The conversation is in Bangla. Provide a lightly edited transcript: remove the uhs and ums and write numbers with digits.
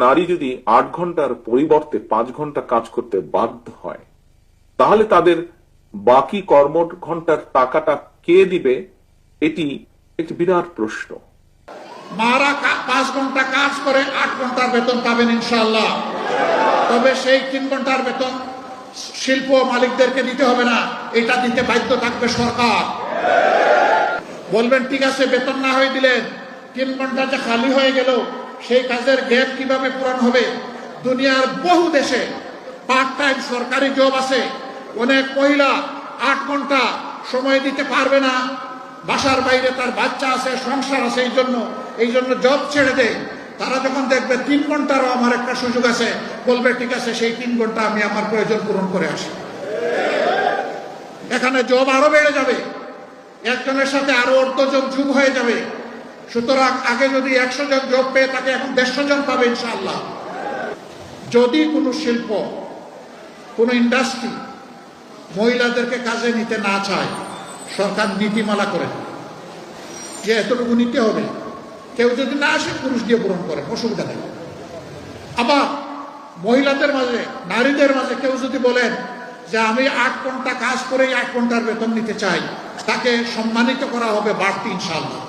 নারী যদি 8 ঘন্টার পরিবর্তে 5 ঘন্টা কাজ করতে বাধ্য হয়, তাহলে তাদের বাকি কর্ম ঘন্টার টাকাটা কে দিবে? এটি একটি বিরাট প্রশ্ন। মারা 5 ঘন্টা কাজ করে 8 ঘন্টার বেতন পাবেন ইনশাআল্লাহ। তবে সেই 3 ঘন্টার বেতন শিল্প মালিকদেরকে দিতে হবে না, এটা দিতে বাধ্য থাকবে সরকার। বলবেন ঠিক আছে, বেতন না হয়ে দিলেন 3 ঘন্টা যে খালি হয়ে গেল, সেই কাজের গ্যাপ কিভাবে পূরণ হবে? দুনিয়ার বহু দেশে পার্ট টাইম সরকারি জব আছে। অনেক মহিলা 8 ঘন্টা সময় দিতে পারবে না, বাসার বাইরে তার বাচ্চা আছে, সংসার আছে, এই জন্য জব ছেড়ে দেয়। তারা যখন দেখবে 3 ঘন্টারও আমার একটা সুযোগ আছে, বলবে ঠিক আছে, সেই 3 ঘন্টা আমি আমার প্রয়োজন পূরণ করে আসি। এখানে জব আরো বেড়ে যাবে, একজনের সাথে আরো 1/2 জন যোগ হয়ে যাবে। সুতরাং আগে যদি 100 জন জব পেয়ে থাকে, এখন 150 জন পাবে ইনশাআল্লাহ। যদি কোনো শিল্প, কোনো ইন্ডাস্ট্রি মহিলাদেরকে কাজে নিতে না চায়, সরকার নীতিমালা করে যে এতটুকু নিতে হবে, কেউ যদি না আসে পুরুষ দিয়ে পূরণ করে, অসুবিধা নেই। আবার মহিলাদের মাঝে, নারীদের মাঝে কেউ যদি বলেন যে আমি 8 ঘন্টা কাজ করেই 8 ঘন্টার বেতন নিতে চাই, তাকে সম্মানিত করা হবে বাড়তি ইনশাআল্লাহ।